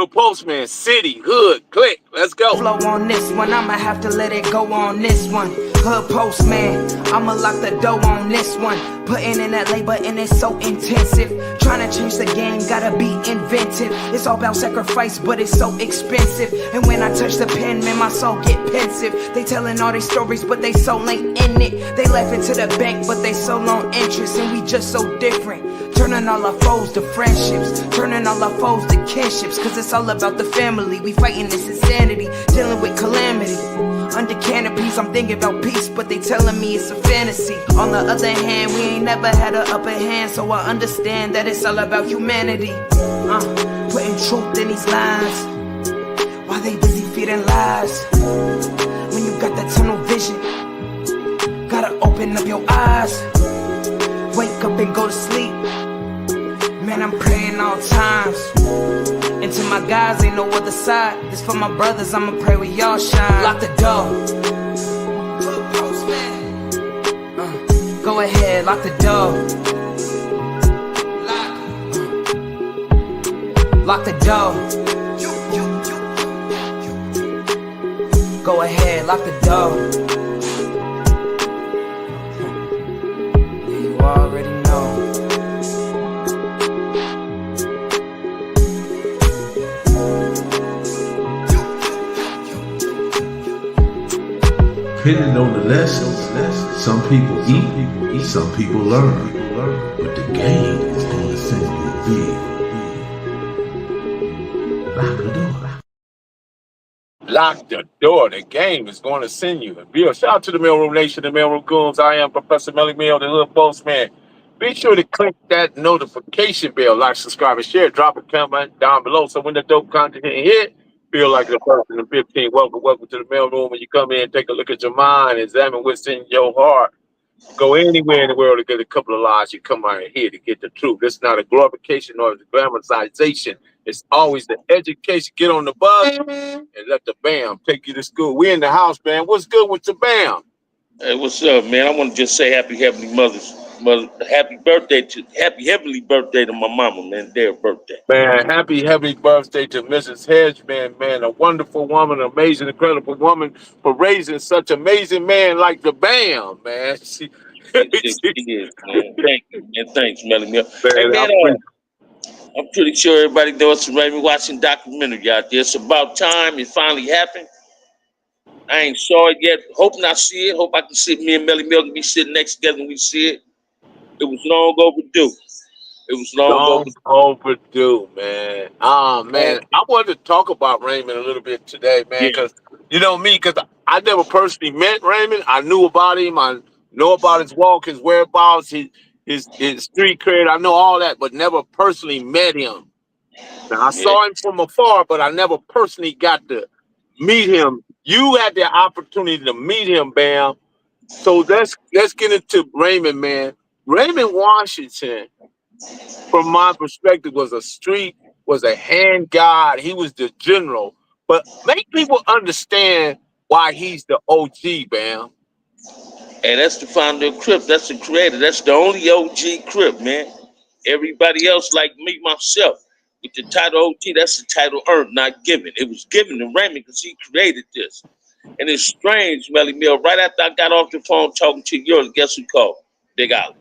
Dahoodpostman, city, hood, click. Let's go. Flow on this one, I'ma have to let it go on this one. Hood postman, I'ma lock the door on this one. Putting in that labor and it's so intensive. Trying to change the game, gotta be inventive. It's all about sacrifice, but it's so expensive. And when I touch the pen, man, my soul get pensive. They telling all these stories, but they soul ain't in it. They laughing to the bank, but they so on interest. And we just so different. Turning all our foes to friendships. Turning all our foes to kinships. Cause it's all about the family. We fighting this insanity, dealing with calamity. Under canopies, I'm thinking about peace, but they telling me it's a fantasy. On the other hand, we ain't never had an upper hand, so I understand that it's all about humanity. Putting truth in these lines, while they busy feeding lies. When you got that tunnel vision, gotta open up your eyes. Wake up and go to sleep. Man, I'm praying all times. And to my guys, ain't no other side. This for my brothers, I'ma pray with y'all shine. Lock the door. Go ahead, lock the door. Lock the door. Go ahead, lock the door. Yeah, you already know. Depending on the lessons, some people eat, some people learn. But the game is going to send you big. Lock the door. Lock the door. The game is going to send you a bill. Shout out to the Mailroom Nation, the Mailroom Goons. I am Professor Melly Mill, the Hood Postman. Be sure to click that notification bell, like, subscribe, and share. Drop a comment down below so when the dope content hit, feel like the person in 15. Welcome to the mailroom. When you come in, take a look at your mind, examine what's in your heart. Go anywhere in the world to get a couple of lies. You come out here to get the truth. It's not a glorification or the glamorization. It's always the education. Get on the bus and let the Bamm take you to school. We in the house, man. What's good with the Bamm? Hey, what's up, man? I want to just say happy heavenly happy heavenly birthday to my mama, man. Their birthday. Man, happy birthday to Mrs. Hedgeman, man. A wonderful woman, amazing, incredible woman for raising such amazing man like the Bamm, man. She is, man. Thank you, man. Thanks, Melly Mill. Man, Hey, man, I'm pretty sure everybody knows some Raymond watching documentary out there. It's about time it finally happened. I ain't saw it yet. Hope not see it. Hope I can see me and Melly Mill can be sitting next together when we see it. It was long overdue. It was long overdue, man. Man, I wanted to talk about Raymond a little bit today, man, because you know me, because I never personally met Raymond. I knew about him. I know about his walk, his whereabouts, his street cred. I know all that, but never personally met him. Now, I saw him from afar, but I never personally got to meet him. You had the opportunity to meet him, Bamm. So let's get into Raymond, man. Raymond Washington, from my perspective, was a hand god. He was the general. But make people understand why he's the OG, Bamm. Hey, that's the founder of Crips. That's the creator. That's the only OG Crip, man. Everybody else, like me, myself, with the title OG, that's the title earned, not given. It was given to Raymond because he created this. And it's strange, Melly Mill. Right after I got off the phone talking to you, guess who called? Big Ollie.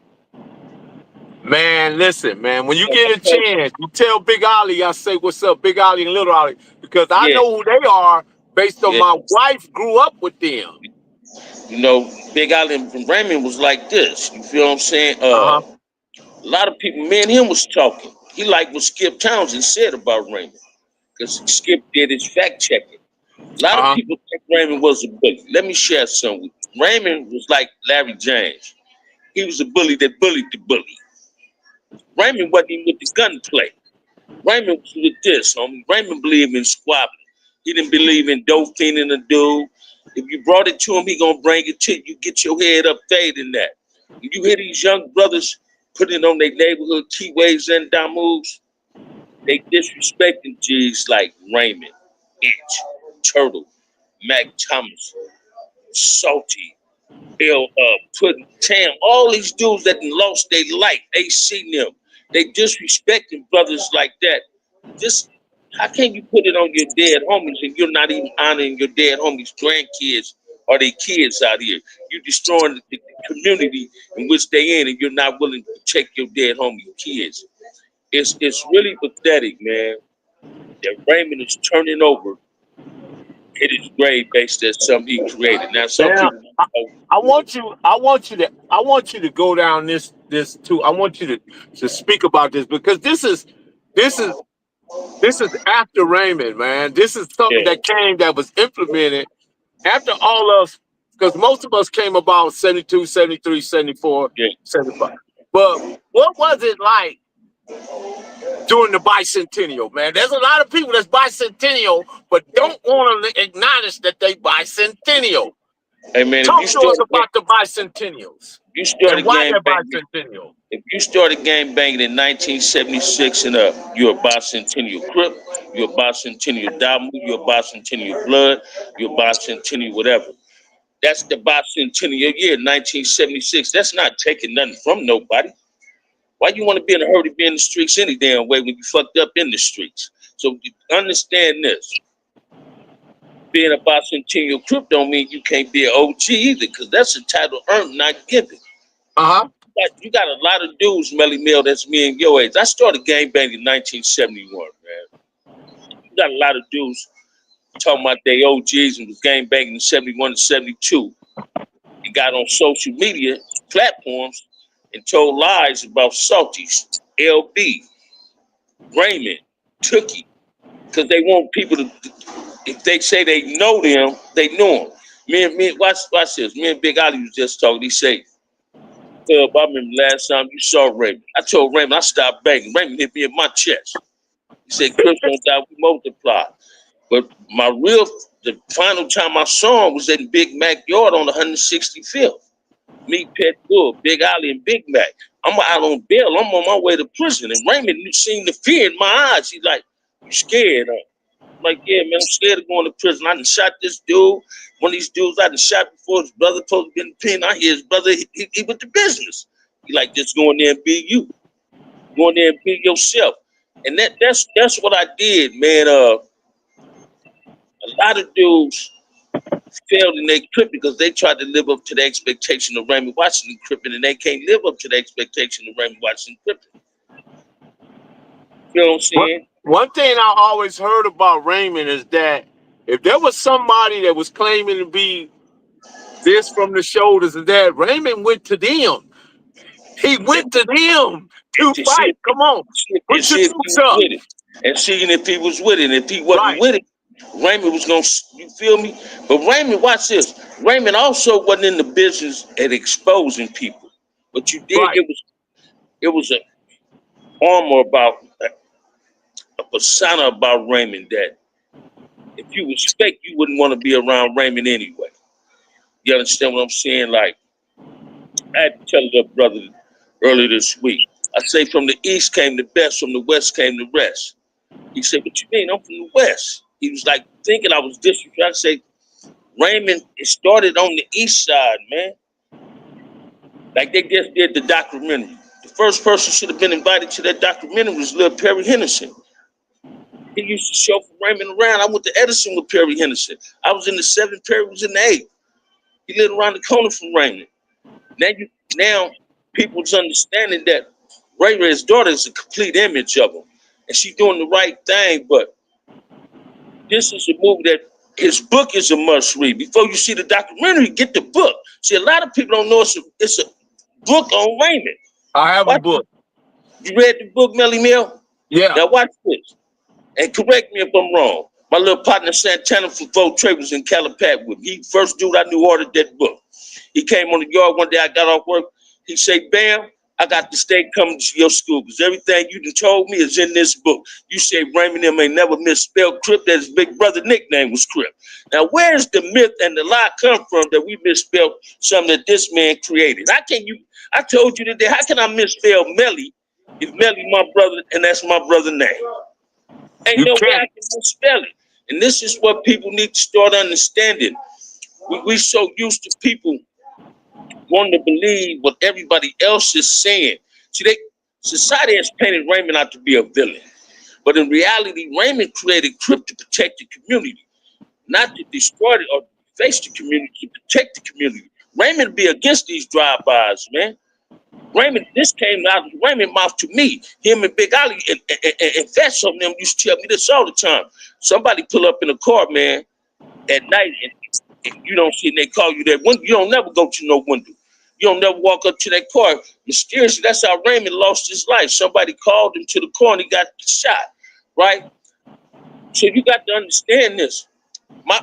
Man, listen, man. When you get a chance, you tell Big Ollie, I say, what's up, Big Ollie and Little Ollie, because I know who they are based on my wife grew up with them. You know, Big Ollie and Raymond was like this. You feel what I'm saying? A lot of people, me and him was talking. He liked what Skip Townsend said about Raymond, because Skip did his fact checking. A lot of people think Raymond was a bully. Let me share something with you. Raymond was like Larry James. He was a bully that bullied the bully. Raymond wasn't even with the gunplay. Raymond was with this. Raymond believed in squabbling. He didn't believe in dope fiending a dude. If you brought it to him, he gonna bring it to you. You get your head up fading that. When you hear these young brothers putting on their neighborhood keyways and down moves, they disrespecting G's like Raymond, Itch, Turtle, Mac Thomas, Salty, Bill, Puddin', Tam, all these dudes that lost their life, they seen them. They disrespecting brothers like that. Just How can you put it on your dead homies and you're not even honoring your dead homies' grandkids or their kids out here? You're destroying the community in which they in, and you're not willing to check your dead homie kids. It's really pathetic, man, that Raymond is turning over in his grave based on something he created. Now, some Now, people, I want you to go down this too. I want you to speak about this because this is this is after Raymond, man. This is something yeah, that came that was implemented after all of, because most of us came about 72, 73, 74, yeah. 75. But what was it like during the bicentennial, man? There's a lot of people that's bicentennial, but don't want to acknowledge that they bicentennial. Hey, man, Talk to us about the bicentennials you and started why game they're banging. bicentennial. If you started game banging in 1976 and up, you're a bicentennial Crip, you're a bicentennial Damu, you're a bicentennial Blood, you're a bicentennial whatever. That's the bicentennial year, 1976. That's not taking nothing from nobody. Why you want to be in a hurry to be in the streets any damn way when you fucked up in the streets? So understand this. Being a bicentennial Crip don't mean you can't be an OG either, because that's a title earned, not given. Uh-huh. You got a lot of dudes, Melly Mill, that's me and your age. I started gang banging in 1971, man. You got a lot of dudes talking about they OGs and was gang banging in 71 and 72. You got on social media platforms and told lies about Salties, LB, Raymond, Tookie, because they want people to, if they say they know them, they know them. Watch this. Me and Big Ali was just talking. He said, I remember last time you saw Raymond. I told Raymond I stopped banging. Raymond hit me in my chest. He said, Crips don't die, we multiply. But the final time I saw him was in Big Mac Yard on the 165th. Me, Pet Bull, Big Ali, and Big Mac. I'm out on bail. I'm on my way to prison. And Raymond seen the fear in my eyes. He's like, you scared, huh? I'm like, yeah, man, I'm scared of going to prison. I done shot this dude. One of these dudes I done shot before, his brother supposed to be in the pen. I hear his brother, he with the business. He like, just go in there and be you. Go in there and be yourself. And that's what I did, man. A lot of dudes failed in their Crip because they tried to live up to the expectation of Raymond Watson Crippin', and they can't live up to the expectation of Raymond Watson Crippin'. You know what I'm saying? One thing I always heard about Raymond is that if there was somebody that was claiming to be this from the shoulders and that, Raymond went to them. He went to them to To see fight. Come on, and put your see if he troops was up. with it. And seeing if he was with it. And if he wasn't Right, with it, Raymond was gonna, you feel me? But Raymond, watch this. Raymond also wasn't in the business at exposing people. But you did, right. it was a armor about a persona about Raymond that if you was fake, you wouldn't want to be around Raymond anyway. You understand what I'm saying? Like, I had to tell the brother earlier this week. I say from the east came the best, from the west came the rest. He said, what you mean? I'm from the west. He was like thinking I was disrespectful. I say, Raymond, it started on the east side, man. Like they just did the documentary. The first person should have been invited to that documentary was Lil Perry Henderson. He used to show for Raymond around. I went to Edison with Perry Henderson. I was in the 7th, Perry was in the 8th. He lived around the corner from Raymond. Now people's understanding that Ray Ray's daughter is a complete image of him. And she's doing the right thing, but this is a movie that his book is a must read. Before you see the documentary, get the book. See, a lot of people don't know it's a book on Raymond. I have a book. You read the book, Melly Mill? Yeah. Now watch this. And correct me if I'm wrong. My little partner Santana from Vote Trade was in Calipat with me. He first dude I knew ordered that book. He came on the yard one day, I got off work. He said, Bamm, I got to stay coming to your school because everything you done told me is in this book. You say Raymond them ain't never misspelled Crip, that his big brother nickname was Crip. Now, where's the myth and the lie come from that we misspelled something that this man created? I told you today, how can I misspell Melly if Melly my brother and that's my brother's name? Ain't You no way I can't. can misspell it. And this is what people need to start understanding. We so used to people wanting to believe what everybody else is saying. See, society has painted Raymond out to be a villain. But in reality, Raymond created Crip to protect the community, not to destroy it or face the community, to protect the community. Raymond be against these drive-bys, man. Raymond, this came out of Raymond mouth to me. Him and Big Ali and Fats of them used to tell me this all the time. Somebody pull up in a car, man, at night, and you don't see, and they call you that window. You don't never go to no window. You don't never walk up to that car. Mysteriously, that's how Raymond lost his life. Somebody called him to the car and he got shot, right? So you got to understand this. My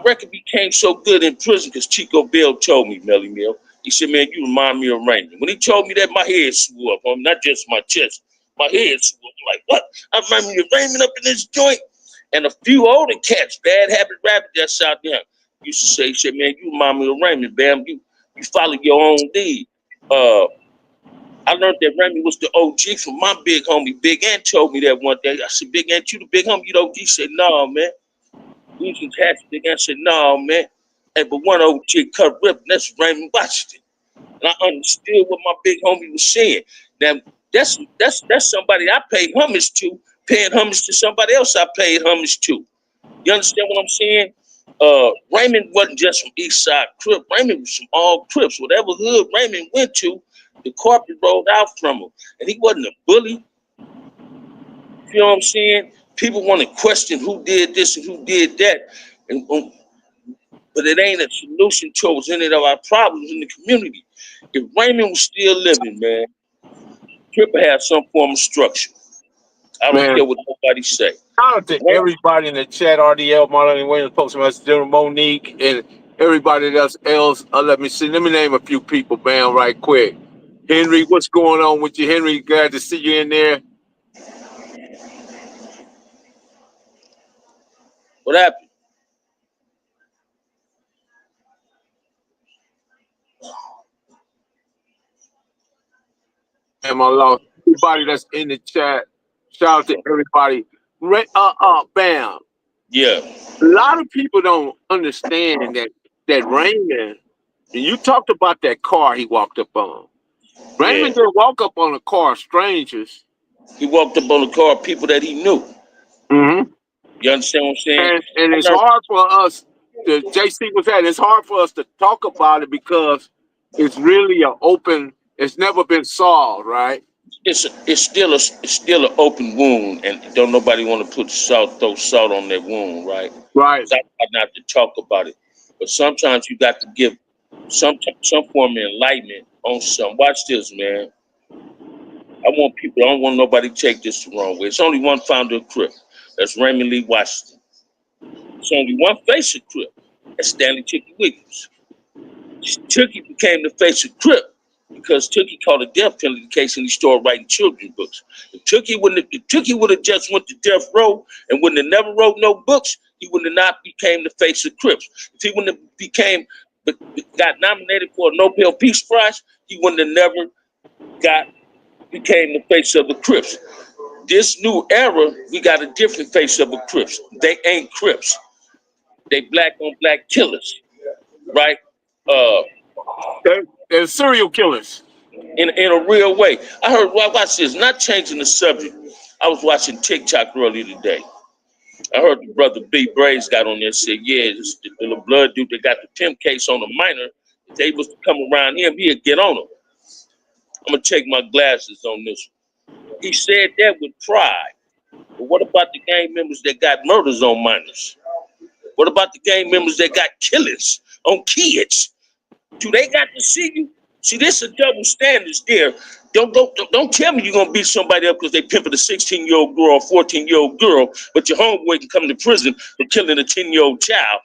record became so good in prison because Chico Bell told me, Melly Mill. He said, man, you remind me of Raymond. When he told me that, my head swelled up. Not just my chest. My head swelled up. I'm like, what? I remind me of Raymond up in this joint. And a few older cats, Bad Habit Rabbit, that's out there, used to say, he said, man, you remind me of Raymond, Bamm. You follow your own lead. I learned that Raymond was the OG from my big homie. Big Ant told me that one day. I said, Big Ant, you the big homie? You the OG? He said, no, man. We was attached. Big Ant said, no, man. Hey, but one OG cut rip, and that's Raymond Washington. And I understood what my big homie was saying. Now, that's somebody I paid homage to, paying homage to somebody else I paid homage to. You understand what I'm saying? Raymond wasn't just from East Side Crip. Raymond was from all Crips. Whatever hood Raymond went to, the carpet rolled out from him. And he wasn't a bully. You know what I'm saying? People want to question who did this and who did that. But it ain't a solution towards any of our problems in the community. If Raymond was still living, man, Crip would have some form of structure. I don't care what nobody say. Shout out to everybody in the chat, RDL, Marlon Williams, Postmaster General Monique, and everybody else. Let me name a few people, Bamm, right quick. Henry, what's going on with you, Henry? Glad to see you in there. What happened? And I lost everybody that's in the chat. Shout out to everybody. Bamm. Yeah. A lot of people don't understand that Raymond, and you talked about that car he walked up on. Raymond didn't walk up on a car of strangers. He walked up on a car of people that he knew. Mm-hmm. You understand what I'm saying? And it's hard for us, JC was at, it's hard for us to talk about it because it's really it's never been solved, right? It's still an open wound, and don't nobody want to throw salt on that wound, right? Right. I not to talk about it, but sometimes you got to give some form of enlightenment on some. Watch this, man. I don't want nobody to take this the wrong way. It's only one founder of Crip. That's Raymond Lee Washington. It's only one face of Crip. That's Stanley Tookie Williams. Tookie became the face of Crip because Tookie caught a death penalty case and he started writing children's books. If Tookie would have just went to death row and wouldn't have never wrote no books, he would have not became the face of Crips. If he wouldn't have got nominated for a Nobel Peace Prize, he wouldn't have never became the face of the Crips. This new era, we got a different face of the Crips. They ain't Crips. They black on black killers, right? They're serial killers. In a real way. I heard, watch this, not changing the subject. I was watching TikTok earlier today. I heard the brother B. Braves got on there and said, yeah, the little blood dude that got the pimp case on the minor, if they was to come around him, he'd get on him. I'm going to take my glasses on this one. He said that with pride. But what about the gang members that got murders on minors? What about the gang members that got killings on kids? Do they got to see you? See, this is double standards there. Don't tell me you're gonna beat somebody up because they pimping a 16-year-old girl or 14-year-old girl, but your homeboy can come to prison for killing a 10-year-old child,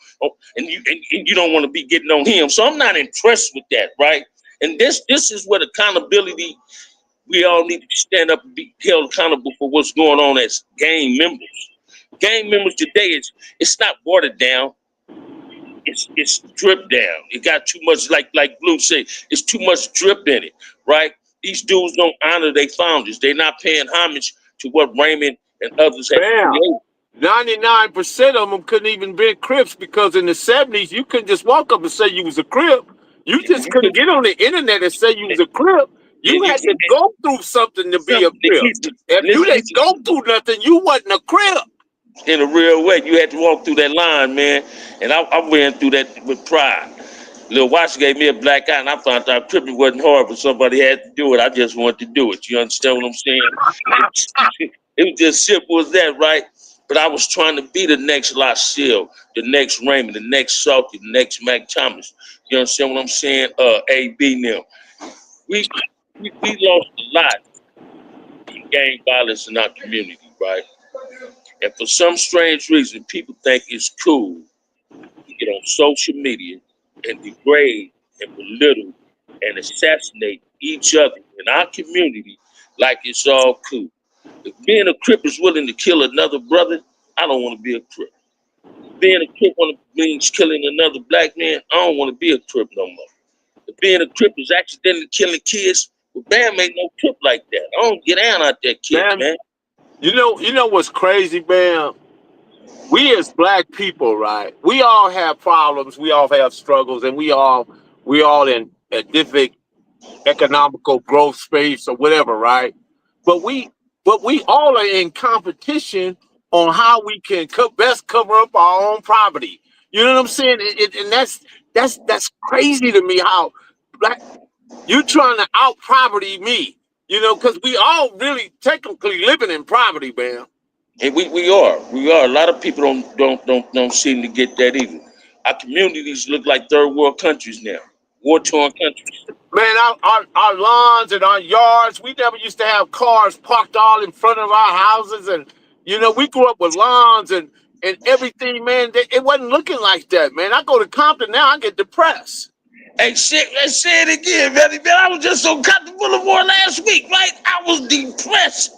and you don't want to be getting on him. So I'm not impressed with that, right? And this is what accountability. We all need to stand up and be held accountable for what's going on as gang members. Gang members today, it's not watered down. It's drip down. It got too much, like Blue said, it's too much drip in it, right? These dudes don't honor their founders. They're not paying homage to what Raymond and others have created. 99% of them couldn't even be Crips because in the 70s, you couldn't just walk up and say you was a Crip. You just couldn't get on the internet and say you was a Crip. You had to go through something to be a Crip. If you didn't go through nothing, you wasn't a Crip. In a real way, you had to walk through that line, man. And I ran through that with pride. Lil Watch gave me a black eye, and I found out cripping wasn't hard, but somebody had to do it. I just wanted to do it. You understand what I'm saying? It was just simple as that, right? But I was trying to be the next LaShawn, the next Raymond, the next Salty, the next Mac Thomas. You understand what I'm saying? AB now. We lost a lot in gang violence in our community, right? And for some strange reason, people think it's cool to get on social media and degrade and belittle and assassinate each other in our community like it's all cool. If being a Crip is willing to kill another brother, I don't want to be a Crip. If being a Crip means killing another black man, I don't want to be a Crip no more. If being a Crip is accidentally killing kids, well, Bamm ain't no Crip like that. I don't get down out there, kid, man. You know what's crazy, Bamm? We as black people, right? We all have problems, we all have struggles, and we all in a different economical growth space or whatever, right? But we all are in competition on how we can best cover up our own poverty. You know what I'm saying? And that's crazy to me how black you trying to out poverty me. You know, because we all really technically living in poverty, man. And we are. A lot of people don't seem to get that either. Our communities look like third world countries now, war-torn countries. Man, our lawns and our yards, we never used to have cars parked all in front of our houses. And, you know, we grew up with lawns and everything, man. It wasn't looking like that, man. I go to Compton now, I get depressed. Hey, shit, let's say it again, man. I was just on Compton Boulevard last week, right? I was depressed.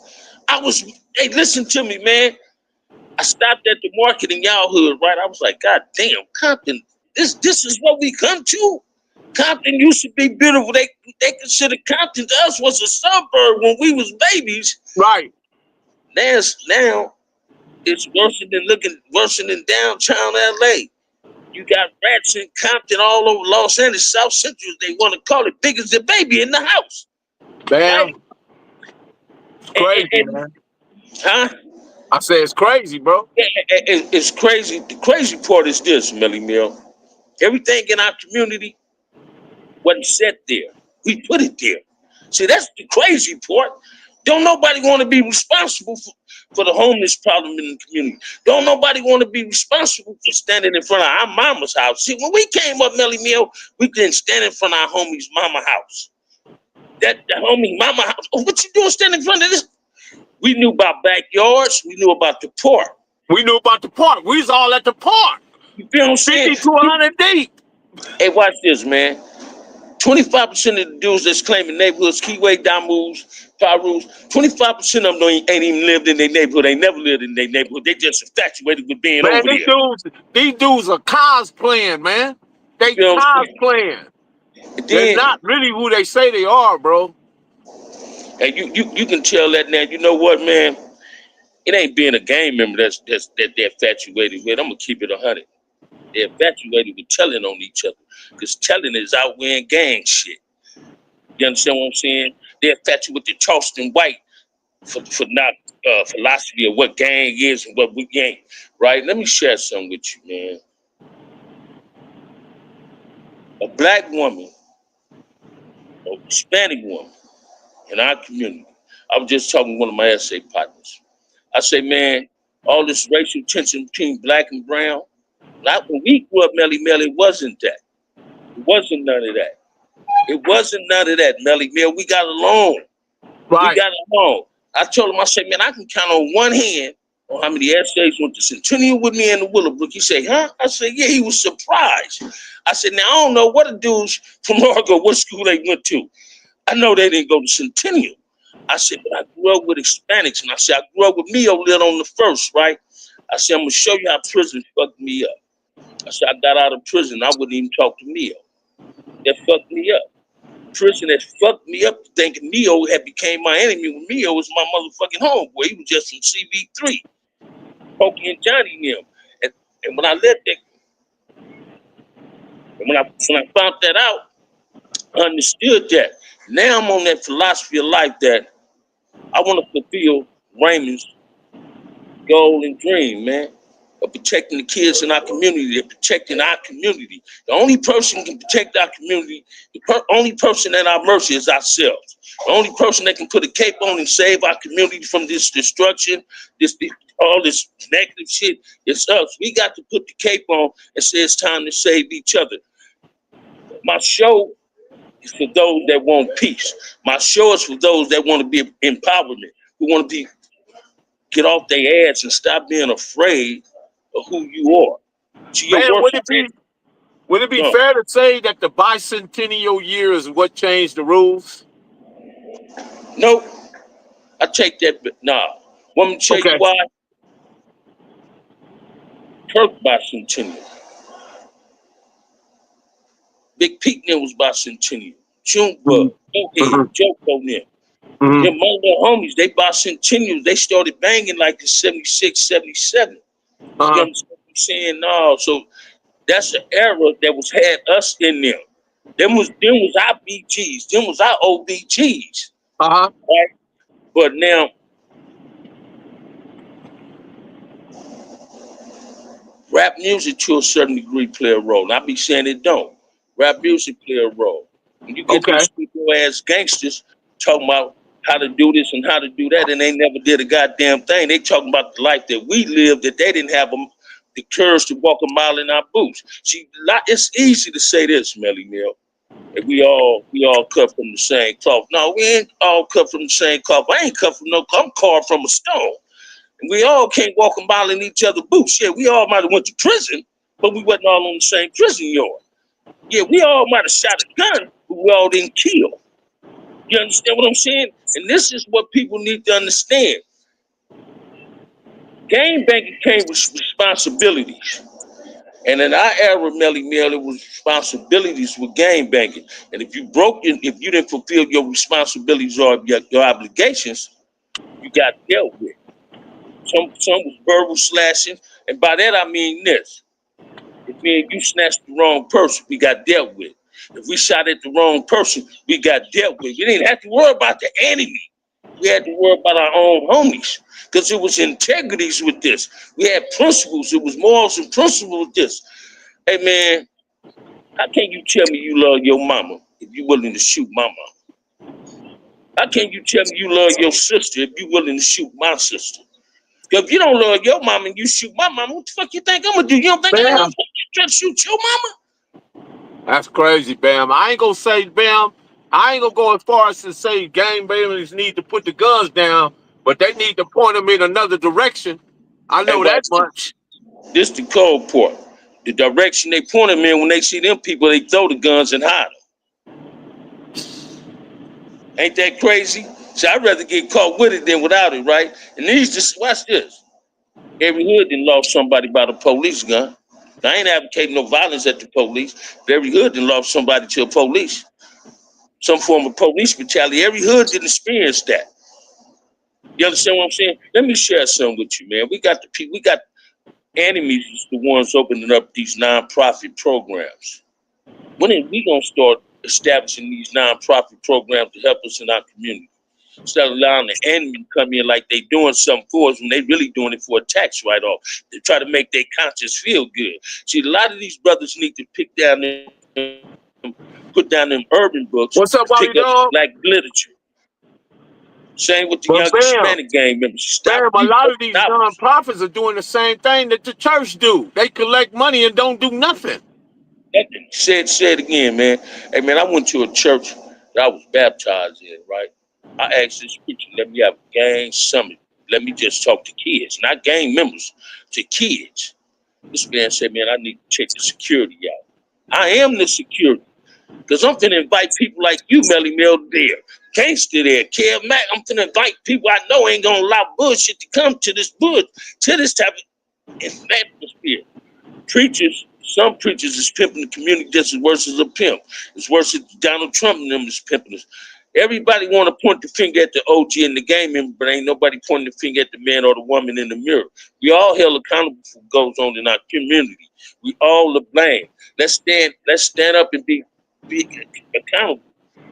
Hey, listen to me, man. I stopped at the market in y'all hood, right? I was like, God damn, Compton, this is what we come to? Compton used to be beautiful. They considered Compton to us was a suburb when we was babies. Right. Now it's worse than downtown LA. You got rats in Compton all over Los Angeles, South Central, they want to call it, big as the baby in the house. Bam. Right? It's crazy, man. Huh? I say it's crazy, bro. It's crazy. The crazy part is this, Melly Mill. Everything in our community wasn't set there. We put it there. See, that's the crazy part. Don't nobody want to be responsible for the homeless problem in the community. Don't nobody want to be responsible for standing in front of our mama's house. See, when we came up, Melly Mill, we didn't stand in front of our homie's mama house. The homie mama house. Oh, what you doing standing in front of this? We knew about backyards. We knew about the park. We knew about the park. We was all at the park. You feel what I'm saying? 50 to 100 deep. Hey, watch this, man. 25% of the dudes that's claiming neighborhoods, Keyway, Damus, Parus, 25% of them ain't even lived in their neighborhood. They never lived in their neighborhood. They just infatuated with being over there. These dudes are cosplaying, man. They cosplaying. They're not really who they say they are, bro. And you can tell that now. You know what, man? It ain't being a gang member that they're infatuated with. I'm gonna keep it 100. They're infatuated with telling on each other, because telling is outweighing gang shit. You understand what I'm saying? They're infatuated with the Charleston White for not philosophy of what gang is and what we ain't. Right? Let me share something with you, man. A black woman, a Hispanic woman in our community. I was just talking to one of my essay partners. I say, man, all this racial tension between black and brown, not when we grew up, Melly Mel, it wasn't that. It wasn't none of that. It wasn't none of that, Melly Mel. We got along. Right. We got along. I told him, I said, man, I can count on one hand on how many essays went to Centennial with me in the Willowbrook. He said, huh? I said, yeah, he was surprised. I said, now, I don't know what the dudes from Largo, what school they went to. I know they didn't go to Centennial. I said, but I grew up with Hispanics. And I said, I grew up with Mio lit on the first, right? I said, I'm going to show you how prison fucked me up. I said, I got out of prison. I wouldn't even talk to Mio. That fucked me up. Prison that fucked me up thinking Mio had became my enemy when Mio was my motherfucking homeboy. He was just from CV3. Pokey and Johnny and them. And when I let that, and when I found that out, Understood that. Now I'm on that philosophy of life that I want to fulfill Raymond's goal and dream, man, of protecting the kids in our community and protecting our community. The only person who can protect our community, only person at our mercy is ourselves. The only person that can put a cape on and save our community from this destruction, all this negative shit, is us. We got to put the cape on and say it's time to save each other. My show is for those that want peace. My show is for those that want to be empowerment, who want to get off their ass and stop being afraid of who you are. To your Man, worst would it be no, fair to say that the bicentennial year is what changed the rules? no, I take that, but nah. Want me to tell you Okay. why? Kirk bicentennial. Big Pete was bicentennial. Junebug, Go-Head, Mm-hmm. Joko them. Mm-hmm. Them other homies, they bicentennials. They started banging like in 76, 77. You Uh-huh. understand what I'm saying? No, so that's an era that had us in them. Them was our BGs. Them was our OBGs. Uh-huh. Right? But now, rap music to a certain degree play a role. And I be saying it don't. Rap music play a role. When you get Okay. these people ass gangsters talking about how to do this and how to do that, and they never did a goddamn thing. They talking about the life that we lived, that they didn't have the courage to walk a mile in our boots. See, it's easy to say this, Melly Mill. And we all cut from the same cloth. No, we ain't all cut from the same cloth. I ain't cut from no cloth. I'm carved from a stone. And we all can't walk a mile in each other's boots. Yeah, we all might have went to prison, but we wasn't all on the same prison yard. Yeah, we all might have shot a gun, but we all didn't kill. You understand what I'm saying? And this is what people need to understand. Game banking came with responsibilities. And in our era, Melly Mill, it was responsibilities with game banking. And if you if you didn't fulfill your responsibilities or your obligations, you got dealt with. Some was verbal slashing, and by that I mean this. If me and you snatched the wrong person, we got dealt with. If we shot at the wrong person, we got dealt with. We didn't have to worry about the enemy. We had to worry about our own homies. Because it was integrities with this. We had principles. It was morals and principles with this. Hey man, how can you tell me you love your mama if you're willing to shoot my mama? How can you tell me you love your sister if you're willing to shoot my sister? If you don't love your mama and you shoot my mama, what the fuck you think I'm gonna do? You don't think I'm gonna Bam. try to shoot your mama? That's crazy, Bam. I ain't gonna say, Bam, I ain't gonna go as far as to say gang bangers need to put the guns down, but they need to point them in another direction. I Hey, know that watch much. this the cold part. The direction they point them in when they see them people, they throw the guns and hide them. Ain't that crazy? So I'd rather get caught with it than without it, right? And these just watch this. Every hood done lost somebody by the police gun. I ain't advocating no violence at the police, but every hood done lost somebody to the police. Some form of police brutality. Every hood didn't experience that. You understand what I'm saying? Let me share something with you, man. We got enemies is the ones opening up these nonprofit programs. When are we gonna start establishing these nonprofit programs to help us in our community? Instead of allowing the enemy to come in like they doing something for us when they really doing it for a tax write-off. They try to make their conscience feel good. See, a lot of these brothers need to put down them urban books What's up, and pick Bobby up some Dog? black literature. Same with the But young Bam, Hispanic gang members. Bam, Stop a beating lot up of these novices. nonprofits are doing the same thing that the church do. They collect money and don't do nothing. Say it again, man. Hey, man, I went to a church that I was baptized in, right? I asked this preacher, let me have a gang summit. Let me just talk to kids, not gang members, to kids. This man said, man, I need to check the security out. I am the security. Because I'm finna invite people like you, Melly Mel, there. Gangster there, Kev Mack. I'm finna invite people I know ain't gonna allow bullshit to come to this type of atmosphere. Some preachers is pimping the community just as worse as a pimp. It's worse than Donald Trump and them is pimping us. Everybody want to point the finger at the OG and the game member, but ain't nobody pointing the finger at the man or the woman in the mirror. We all held accountable for what goes on in our community. We all to blame. Let's stand up and be be accountable.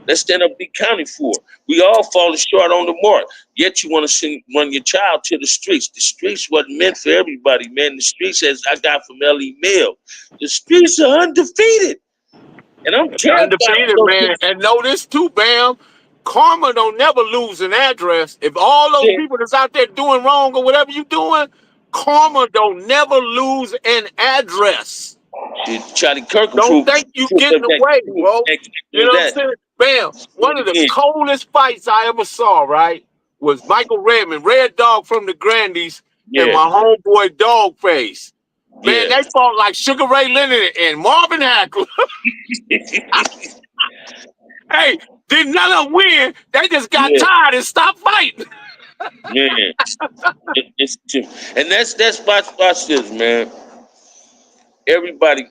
Let's stand up, be counted for. We all falling short on the mark. Yet you want to run your child to the streets. The streets wasn't meant for everybody, man. The streets, as I got from L.E. Mill, the streets are undefeated. And I'm terrified Undefeated, of man. And know this too, Bam. Karma don't never lose an address. If all those people that's out there doing wrong or whatever you doing, karma don't never lose an address. Charlie Kirk Don't proved think you getting away, bro. You know what I'm that. saying? Bam. One of the coldest fights I ever saw, right, was Michael Redmond, Red Dog from the Grandies, and my homeboy Dogface. Man, they fought like Sugar Ray Leonard and Marvin Hackler. Hey, did none of them win? They just got tired and stopped fighting. Man, and that's watch this, man. Everybody,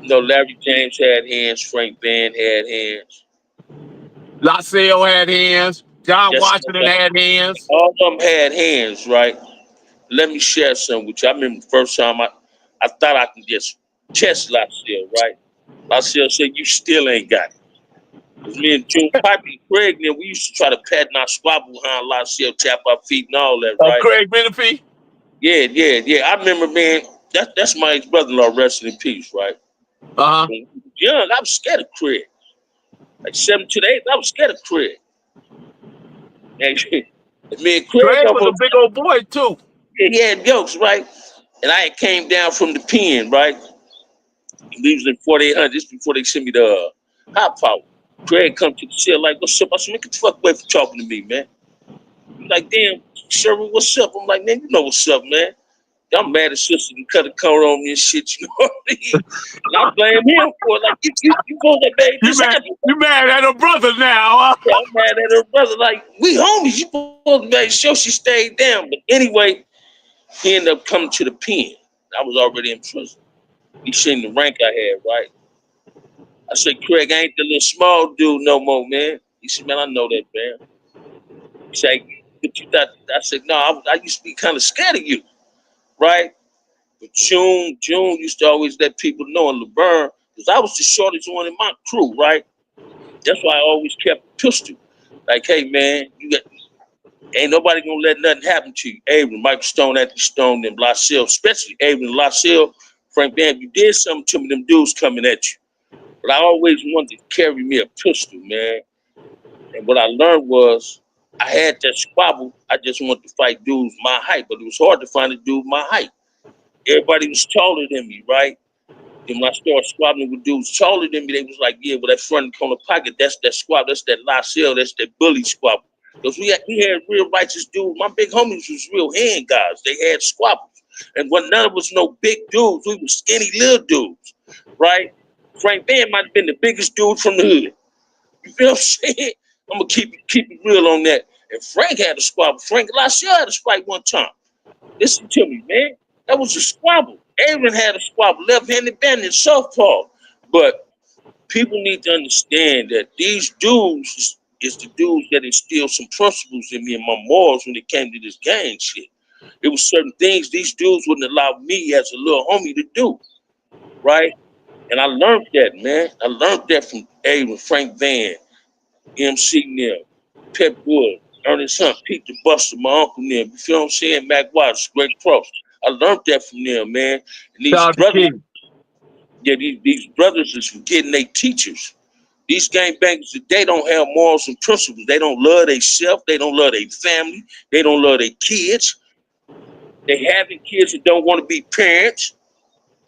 Larry James had hands, Frank Bamm had hands, LaSalle had hands, John Washington had hands. All of them had hands, right? Let me share some with you. I remember the first time I thought I could just test LaSalle, right? LaSalle said, "You still ain't got it." Because me and June Piper and Craig, then we used to try to pat and squabble behind LaSalle, tap our feet and all that, right? Craig Menifee? Yeah. I remember, man, that's my ex-brother-in-law, rest in peace, right? Uh-huh. When he was young, I was scared of Craig. Like 7 to 8, I was scared of Craig. And me and Craig was a big old boy, too. He had yokes, right? And I came down from the pen, right? We was in 4800, this before they sent me the hot power. Craig come to the cell like, "What's up?" I said, "Man, get the fuck away from talking to me, man." He's like, "Damn, Sherman, what's up?" I'm like, "Man, you know what's up, man. Y'all mad at sister and cut a corner on me and shit, you know what I mean?" And I blame him for it. Like, you supposed to made this happen. You mad at her brother now, huh? Yeah, I'm mad at her brother. Like, we homies. You supposed to make sure she stayed down. But anyway, he ended up coming to the pen. I was already in prison. He seen the rank I had, right? I said, "Craig, I ain't the little small dude no more, man." He said, "Man, I know that, man." He said, "But you thought," I said, "No, I used to be kind of scared of you, right?" But June used to always let people know in Laverne, because I was the shortest one in my crew, right? That's why I always kept a pistol. Like, "Hey, man, ain't nobody gonna let nothing happen to you." Abram, Michael Stone, Anthony Stone, them LaSalle, especially Abram and LaSalle, Frank Bamm, you did something to me, them dudes coming at you. But I always wanted to carry me a pistol, man. And what I learned was I had that squabble. I just wanted to fight dudes my height, but it was hard to find a dude my height. Everybody was taller than me, right? Then when I started squabbling with dudes taller than me, they was like, "Yeah, well, that front corner pocket, that's that squabble, that's that LaSalle, that's that bully squabble." Because we had real righteous dudes. My big homies was real hand guys. They had squabbles. And when none of us no big dudes, we were skinny little dudes, right? Frank Bamm might have been the biggest dude from the hood. You feel what I'm saying? I'm gonna keep it real on that. And Frank had a squabble. Frank LaSalle had a fight one time. Listen to me, man. That was a squabble. Aaron had a squabble, left-handed bandit, softball. But people need to understand that these dudes is the dudes that instilled some principles in me and my morals when it came to this gang shit. It was certain things these dudes wouldn't allow me as a little homie to do, right? And I learned that, man. I learned that from Aaron, Frank Van, MC Neil, Pep Wood, Ernest Hunt, Pete the Buster, my uncle Neil. You feel what I'm saying? Mac Watts, Greg Cross. I learned that from them, man. And these brothers, these brothers is forgetting they teachers. These gangbangers, they don't have morals and principles. They don't love themselves. They don't love their family. They don't love their kids. They having kids that don't want to be parents.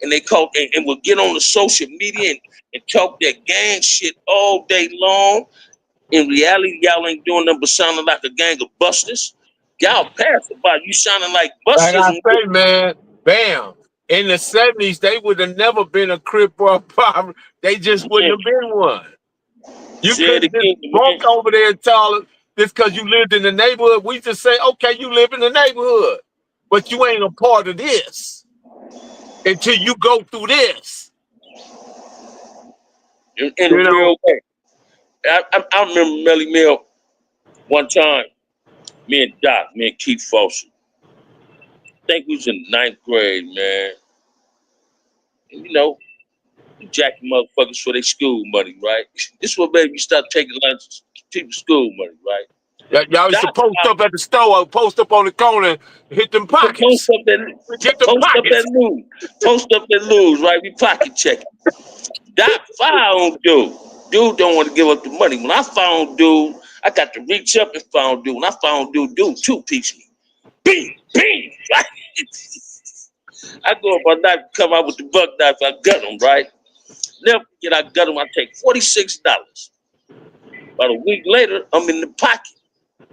And they call and will get on the social media and talk that gang shit all day long. In reality, y'all ain't doing nothing but sounding like a gang of busters. Y'all pass about you sounding like busters. Like I say, man, Bam. In the 70s, they would have never been a Crip or a Power. They just wouldn't have been one. You couldn't just walk over there and tell them just because you lived in the neighborhood. We just say, okay, you live in the neighborhood, but you ain't a part of this until you go through this. In a real way. I remember Melly Mill one time, me and Doc, me and Keith Foster. I think we was in 9th grade, man. And You jacking motherfuckers for their school money, right? This what made me start taking lunch, people's school money, right? Y'all used to Doc, post up at the store, or post up on the corner, and hit them post pockets. up that Get them post up pockets. that news. Post up that news, right? We pocket checking. Doc found dude. Dude don't want to give up the money. When I found dude, I got to reach up and found dude. When I found dude two-piece me. Bing, bing, right? I go up my knife, come out with the buck knife, I gut him, right? Never forget I gut him, I take $46. About a week later, I'm in the pocket.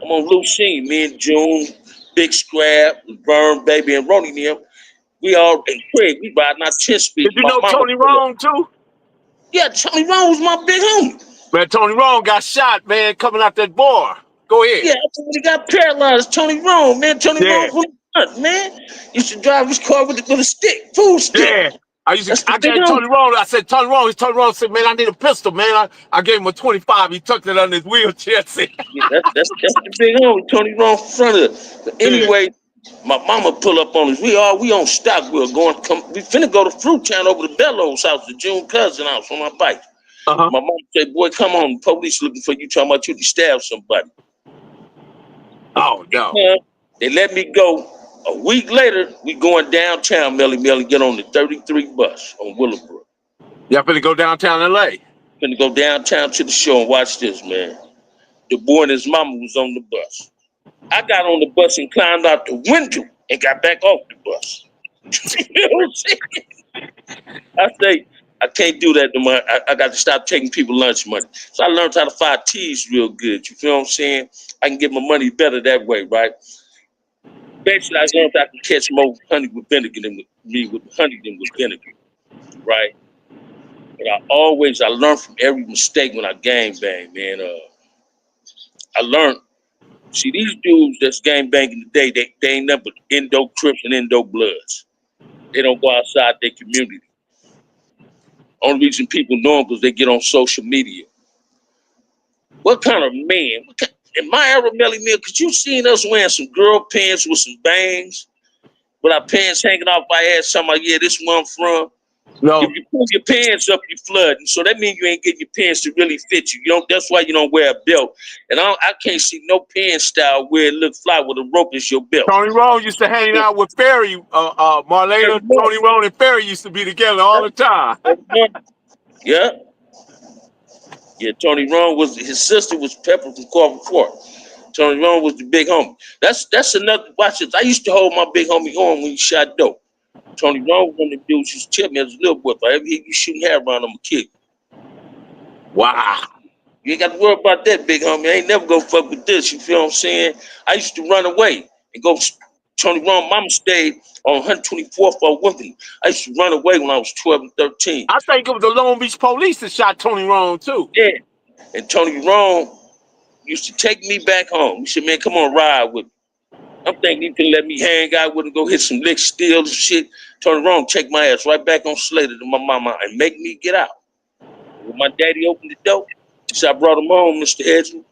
I'm on Lucene, me and June, Big Scrap, Burn, Baby, and Ronnie and them. We all in Craig, we riding our 10 speed. Did you My know mama Tony pull up. Rome too? Yeah, Tony Rome was my big homie. Man, Tony Rome got shot, man, coming out that bar. Go ahead. Yeah, that's when he got paralyzed. Tony Rome, man. Tony Yeah, Rome from the front, man. Used to drive his car with a stick, food stick. yeah. That's the I big gave homie. Tony Rome, I said, Tony Rome said, man, I need a pistol, man. I gave him a 25. He tucked it under his wheelchair seat. Yeah, that's the big homie. Tony Rome from front of it. But Yeah. anyway, my mama pull up on us. We on stock. We finna go to Fruit Town over to Bellows house, the June cousin house on my bike. Uh-huh. My mom said, boy, come on, the police looking for you, talking about you to stab somebody. Oh, no. They let me go. A week later, we going downtown, Melly, get on the 33 bus on Willowbrook. Y'all finna go downtown L.A.? Finna go downtown to the show and watch this, man. The boy and his mama was on the bus. I got on the bus and climbed out the window and got back off the bus. You know what I'm saying? I say, I can't do that no more. I got to stop taking people lunch money. So I learned how to fire T's real good. You feel what I'm saying? I can get my money better that way, right? Basically, I learned I can catch more honey with vinegar than with honey than with vinegar, right? But I learned from every mistake when I gang bang, man. I learned. See, these dudes that's gang banging today, they ain't nothing but Indo Crips and Indo Bloods. They don't go outside their community. Only reason people know them because they get on social media. What kind of man? In my era, Melly Mill, could you seen us wearing some girl pants with some bangs, with our pants hanging off our ass? Talking about, yeah, this one I'm from. No. If you pull your pants up, you flooding. So that means you ain't getting your pants to really fit you. You don't. That's why you don't wear a belt. And I can't see no pants style where it look fly with a rope is your belt. Tony Rome used to hang out with Ferry, Marlena. Tony Rome and Ferry used to be together all the time. Yeah. Yeah, Tony Rome his sister was Pepper from Corporate Court. Tony Rome was the big homie. That's another, watch this. I used to hold my big homie on when he shot dope. Tony Rome was one of the dudes used to tell me as a little boy, if I ever hear you shooting hair around, I'm gonna kill you. Wow. You ain't got to worry about that, big homie. I ain't never gonna fuck with this. You feel what I'm saying? I used to run away and go. Tony Rome, mama stayed on 124th for Wimpton. I used to run away when I was 12 and 13. I think it was the Long Beach police that shot Tony Rome too. Yeah. And Tony Rome used to take me back home. He said, man, come on, ride with me. I'm thinking he could let me hang out with him, go hit some licks, steal and shit. Tony Rome take my ass right back on Slater to my mama and make me get out. When my daddy opened the door, he said, I brought him home, Mr. Edgewood.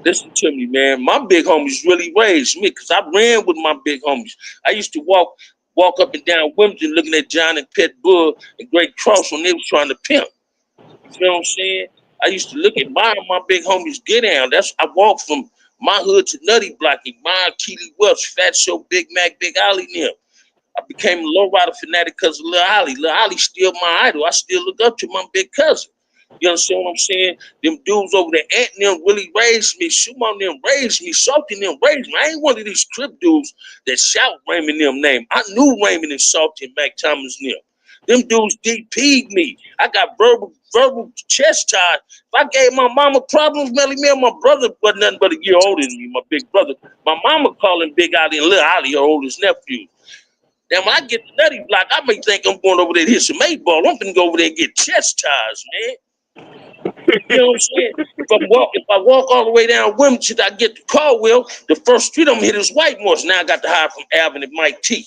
Listen to me, man. My big homies really raised me because I ran with my big homies. I used to walk up and down Wimbledon looking at John and Pet Bull and Great Cross when they was trying to pimp. You feel what I'm saying? I used to look at my big homies get down. I walked from my hood to Nutty Block, my Keely Welch, Fat Show, Big Mac, Big Ollie and them. I became a lowrider fanatic because of Lil Ollie. Lil Ollie still my idol. I still look up to my big cousin. You understand what I'm saying? Them dudes over there, Ant and them really raised me. Shumon them raised me. Salty them raised me. I ain't one of these Crip dudes that shout Raymond them name. I knew Raymond and Salty and Mac Thomas and them. Them dudes DP'd me. I got verbal chest tie. If I gave my mama problems, Melly Mill, my brother wasn't nothing but a year older than me, my big brother. My mama called him Big Ollie and Lil Ollie, her oldest nephew. Then when I get to Nutty Block, I may think I'm going over there to hit some 8-ball. I'm finna go over there and get chest ties, man. You know what I'm saying? If I walk all the way down Wilmington, I get to Caldwell, the first street I'm gonna hit is Whitemore. Now I got to hide from Alvin and Mike T.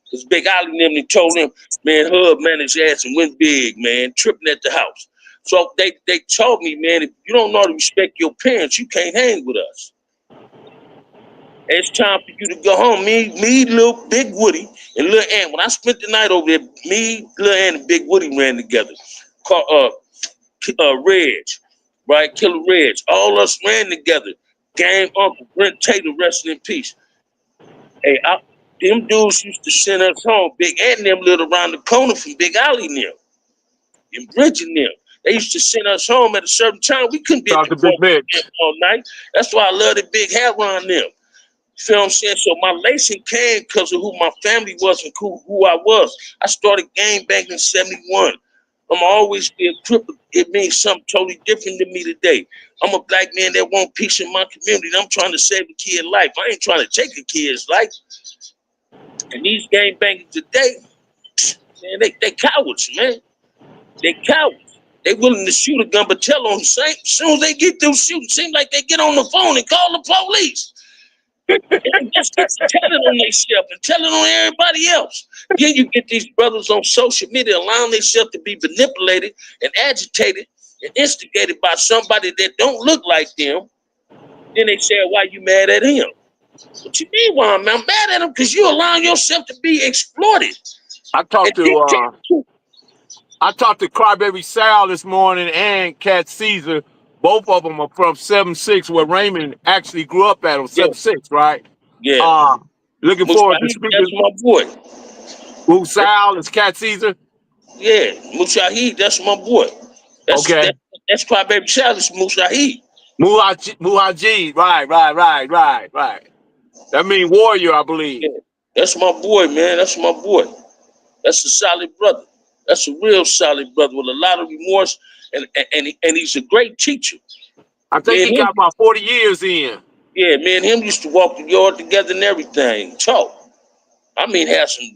Because Big Ollie and them, they told him, man, Hub managed ass and went big, man, tripping at the house. So they told me, man, if you don't know how to respect your parents, you can't hang with us. It's time for you to go home. Me, little Big Woody, and Lil Ant. When I spent the night over there, me, Lil Ant, and Big Woody ran together. Reg, right? Killer Reg. All us ran together. Game Uncle, Brent Taylor, rest in peace. Hey, them dudes used to send us home. Big Ant and them lived around the corner from Big Alley and them, and Bridge and them. They used to send us home at a certain time. We couldn't be at Talk the to Big corner Mitch. all night. That's why I love the Big Hat on them. You feel what I'm saying? So my lacing came because of who my family was and who I was. I started gang banging in 71. I'm always be a Crip. It means something totally different to me today. I'm a black man that want peace in my community. I'm trying to save a kid's life. I ain't trying to take a kid's life. And these gang bangers today, man, they cowards, man. They cowards. They willing to shoot a gun, but tell on the as soon as they get through shooting, seems like they get on the phone and call the police. And they just get to telling on themselves and telling on everybody else. Then you get these brothers on social media allowing themselves to be manipulated and agitated and instigated by somebody that don't look like them. Then they say, why you mad at him? What you mean why I'm mad at him? Because you allowing yourself to be exploited. I talked to Crybaby Sal this morning and Cat Caesar. Both of them are from 7-6, where Raymond actually grew up at on Yeah, 7-6, right? yeah. Looking forward to Mujahid, that's speaking. my boy. Who Sal is Cat Caesar? Yeah, Mujahid, that's my boy. Okay. That's Crybaby Sal, it's Mujahid. Muhajid, right. That means warrior, I believe. Yeah, that's my boy, man. That's my boy. That's a solid brother. That's a real solid brother with a lot of remorse, and he's a great teacher. I think Me he and him, got about 40 years in. yeah, me and him used to walk the yard together and everything, talk. I mean, have some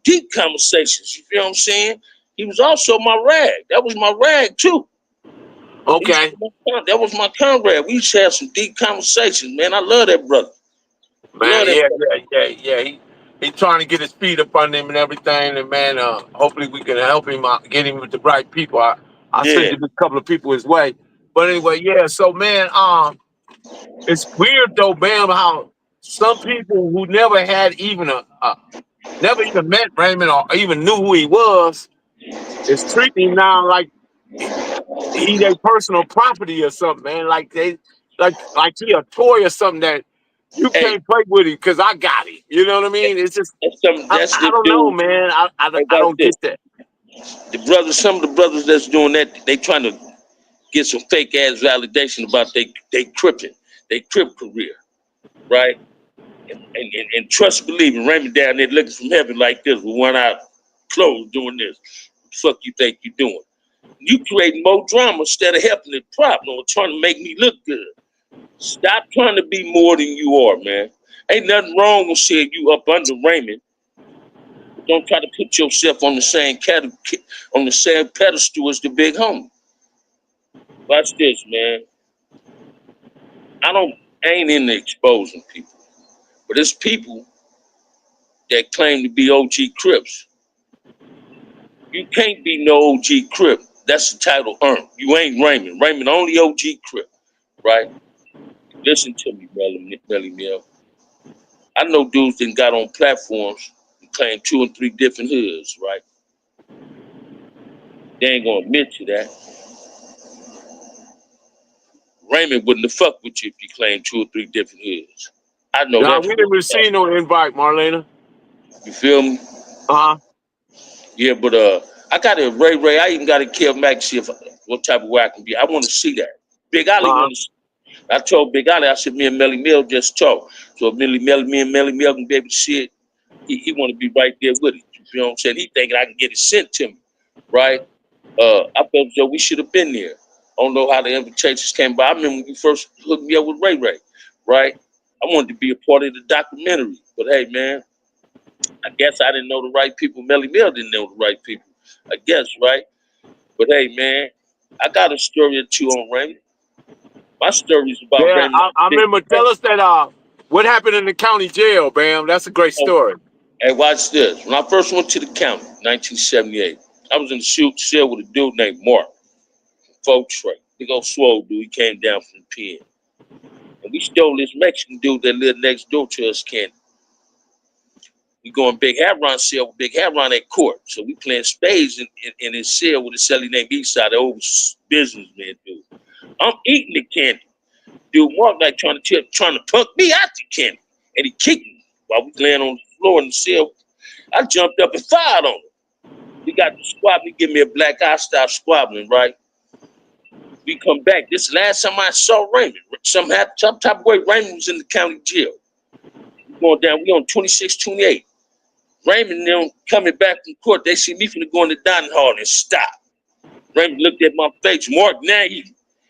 deep conversations. You feel what I'm saying? He was also my rag. That was my rag too. Okay. That was my comrade. We used to have some deep conversations, man. I love that brother. I Man, love that brother. yeah. He trying to get his feet up on him and everything, and man, hopefully we can help him out, get him with the right people. I sent Yeah. a couple of people his way, but anyway, yeah. So man, it's weird though, Bam, how some people who never had even never even met Raymond or even knew who he was, is treating him now like he their personal property or something, man. Like they like he a toy or something that you Hey, can't play with him because I got him. You know what I mean? It's just that's I the don't know, dude. man. Hey, I watch don't this. get that. Some of the brothers that's doing that, they trying to get some fake ass validation about they cripping, they Crip career, right? And trust and believe me, Raymond down there looking from heaven like this with one eye closed doing this. What the fuck you think you doing? You creating more drama instead of helping the problem or trying to make me look good. Stop trying to be more than you are, man. Ain't nothing wrong with saying you up under Raymond. But don't try to put yourself on the same pedestal as the big homie. Watch this, man. I ain't into exposing people, but it's people that claim to be OG Crips. You can't be no OG Crip. That's the title earned. You ain't Raymond. Raymond only OG Crip, right? Listen to me, Melly Mill. I know dudes that got on platforms and claim 2 and 3 different hoods, right? They ain't gonna admit to that. Raymond wouldn't have fucked with you if you claimed 2 or 3 different hoods. I know Nah, that we for didn't a fact. receive no invite, Marlena. You feel me? Uh-huh. Yeah, but I got a Ray. I even got to kill Mac see if what type of way I can be. I want to see that. Big Ollie Uh-huh. want to see. I told Big Ollie, I said, me and Melly Mill just talk. So if me and Melly Mill can be able to see it, he want to be right there with it. You feel what I'm saying? He thinking I can get it sent to me, right? I felt Joe, we should have been there. I don't know how the invitations came by. I remember when you first hooked me up with Ray, right? I wanted to be a part of the documentary. But hey, man, I guess I didn't know the right people. Melly Mill didn't know the right people. I guess, right? But hey, man, I got a story or two on Raymond. My story is about Yeah, Raymond. I remember. Tell us that what happened in the county jail, Bam. That's a great Oh, story. hey, watch this. When I first went to the county, 1978, I was in the cell with a dude named Mark, folk Trey. Big old swole dude. He came down from the pen. And we stole this Mexican dude that lived next door to us, Candy. We going Big Havron cell with Big Havron at court. So we playing spades in his cell with a celly named Eastside, the old businessman dude. I'm eating the candy. Dude Mark like trying to punk me out the candy. And he kicked me while we laying on the floor in the cell. I jumped up and fired on him. We got the squabbling, give me a black eye, stop squabbling, right? We come back. This is the last time I saw Raymond. Some type of way Raymond was in the county jail. We going down, we on 26-28. Raymond and them coming back from court, they see me finna go in the dining hall and stop. Raymond looked at my face. Mark, now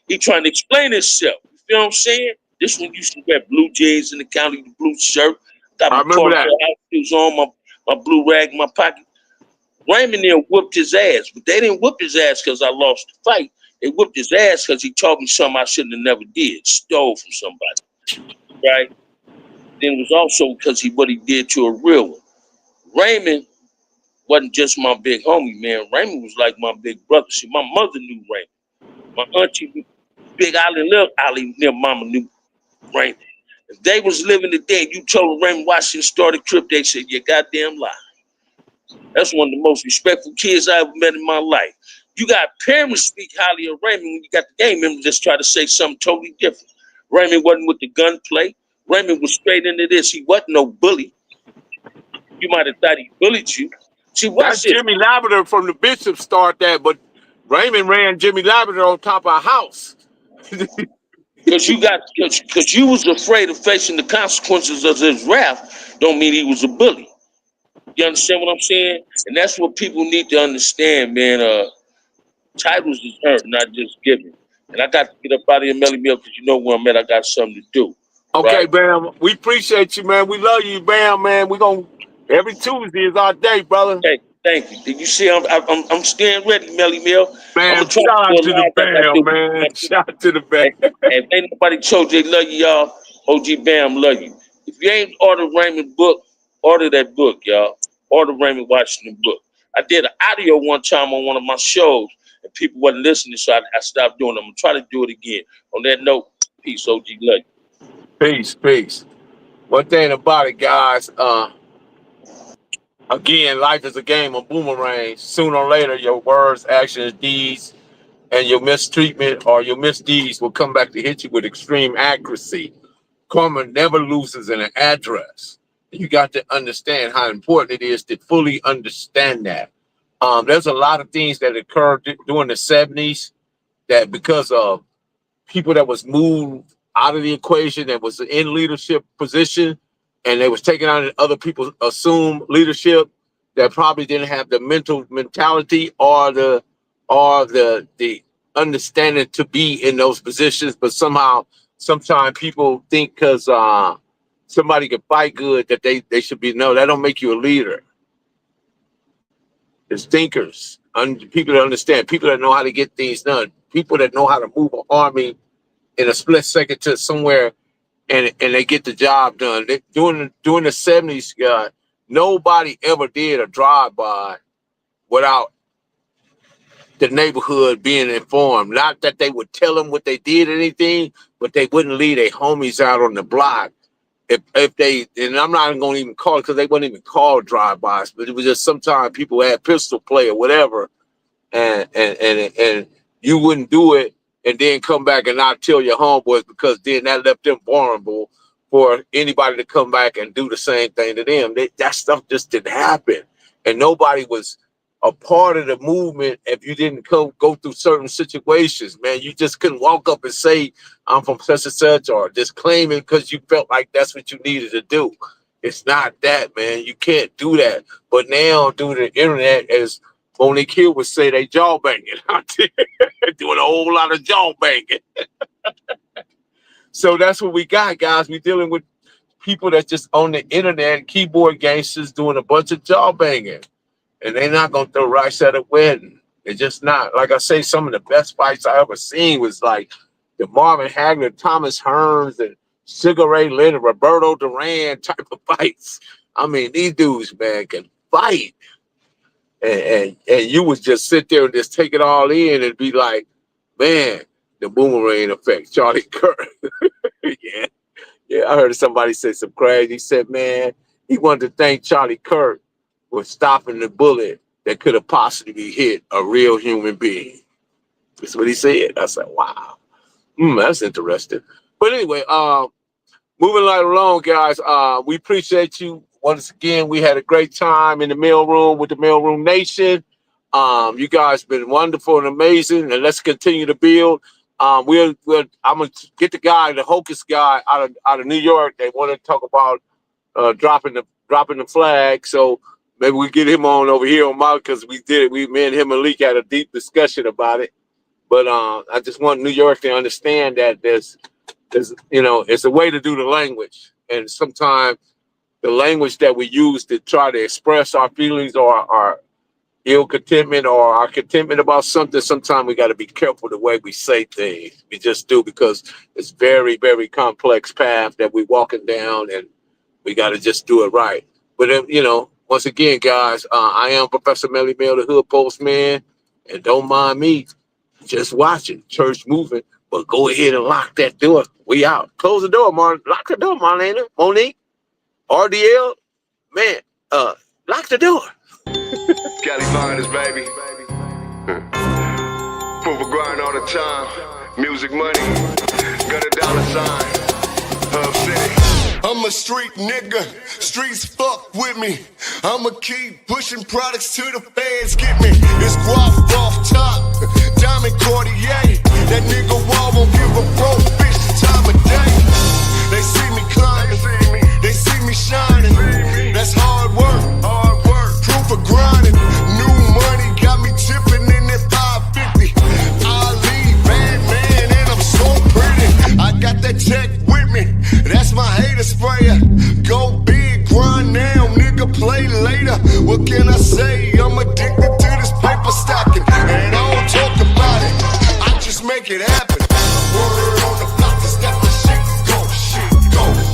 he trying to explain himself. You feel what I'm saying? This one used to wear blue jeans in the county, the blue shirt. Got my outfits on, my blue rag in my pocket. Raymond then whooped his ass, but they didn't whoop his ass because I lost the fight. They whooped his ass because he taught me something I shouldn't have never did. Stole from somebody, right? Then it was also because what he did to a real one. Raymond wasn't just my big homie, man. Raymond was like my big brother. See, my mother knew Raymond. My auntie, Big Ollie, Little Ollie, their mama knew Raymond. If they was living today, you told Raymond Washington started Crip, they said, you goddamn lie. That's one of the most respectful kids I ever met in my life. You got parents speak highly of Raymond when you got the gang members just try to say something totally different. Raymond wasn't with the gunplay. Raymond was straight into this. He wasn't no bully. You might have thought he bullied you. See, that's Jimmy Labrador from the Bishop started that, but Raymond ran Jimmy Labrador on top of a house. Because you was afraid of facing the consequences of his wrath, don't mean he was a bully. You understand what I'm saying? And that's what people need to understand, man. Titles is earned, not just given. And I got to get up out of here, Melly Mill, because you know where I'm at. I got something to do. Okay, right? Bamm. We appreciate you, man. We love you, Bamm, man. We gonna every Tuesday is our day, brother. Hey, thank you. Did you see I'm staying ready, Melly Mill? Man, I'm gonna try shout to out do to a the live like I Bamm, do. man. Shout out to the Bamm. Hey, if ain't nobody told you they love you, y'all, OG Bamm love you. If you ain't ordered Raymond book, order that book, y'all. Order Raymond Washington book. I did an audio one time on one of my shows, and people wasn't listening, so I stopped doing it. I'm gonna try to do it again. On that note, peace, OG, love you. Peace. One thing about it, guys, again, life is a game of boomerangs. Sooner or later, your words, actions, deeds, and your mistreatment or your misdeeds will come back to hit you with extreme accuracy. Karma never loses an address. You got to understand how important it is to fully understand that. There's a lot of things that occurred during the 70s that because of people that was moved out of the equation that was in leadership position and they was taking on other people assume leadership that probably didn't have the mentality or the understanding to be in those positions, but sometimes people think because somebody can fight good that they should be. No, that don't make you a leader. It's thinkers, people that understand, people that know how to get things done, people that know how to move an army in a split second to somewhere and they get the job done. During the 70s, nobody ever did a drive-by without the neighborhood being informed. Not that they would tell them what they did or anything, but they wouldn't leave their homies out on the block. If they, and I'm not going to even call it because they wouldn't even call drive-bys, but it was just sometimes people had pistol play or whatever, and you wouldn't do it and then come back and not tell your homeboys because then that left them vulnerable for anybody to come back and do the same thing to them. That stuff just didn't happen, and nobody was a part of the movement if you didn't go through certain situations, man. You just couldn't walk up and say, I'm from such and such, or just claim it because you felt like that's what you needed to do. It's not that, man. You can't do that. But now, due to the internet, as Monique Hill would say, they jaw banging out there, doing a whole lot of jaw banging. So that's what we got, guys. We're dealing with people that's just on the internet, keyboard gangsters doing a bunch of jaw banging. And they're not going to throw rice at a wedding. They're just not. Like I say, some of the best fights I ever seen was like the Marvin Hagler, Thomas Hearns, and Sugar Ray Leonard, Roberto Duran type of fights. I mean, these dudes, man, can fight. And you would just sit there and just take it all in and be like, man, The boomerang effect, Charlie Kirk. Yeah. Yeah, I heard somebody say some crazy. He said, man, he wanted to thank Charlie Kirk for stopping the bullet that could have possibly hit a real human being. That's what he said. I said, wow. That's interesting. But anyway, moving right along, guys. We appreciate you. Once again, we had a great time in the mailroom with the Mailroom Nation. You guys been wonderful and amazing, and let's continue to build. I'm gonna get the guy, the Hocus guy out of New York. They want to talk about dropping the flag. So maybe we get him on over here on my, because we did it. Me and him and Malik had a deep discussion about it. But I just want New York to understand that there's it's a way to do the language, and sometimes the language that we use to try to express our feelings or our ill contentment or our contentment about something, sometimes we got to be careful the way we say things. We just do, because it's very, very complex path that we're walking down, and we got to just do it right. But once again, guys, I am Professor Melly Mel, the Hood Postman, and don't mind me just watching church moving. But go ahead and lock that door. We out. Close the door, Marlon. Lock the door, Marlena, Monique, RDL, man. Lock the door. Cali finest, baby. Proof of grind all the time. Music money. Got a dollar sign. Hub City. I'm a street nigga. Streets fuck with me. I'ma keep pushing products till the fans get me. It's guap off top. Diamond Cartier. That nigga wall won't give a broke bitch the time of day. They see me climbing. They see me shining. That's hard work. Proof of grinding. New money got me tipping in that 550. I leave bad man and I'm so pretty. I got that tech with me. That's my hater sprayer. Go big, grind now, nigga, play later. What can I say? I'm addicted to this paper stacking, and I don't talk about it. I just make it happen. Word on the block is that the shit go.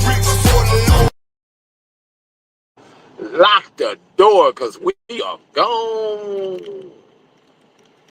Reach for the low. Lock the door, because we are gone.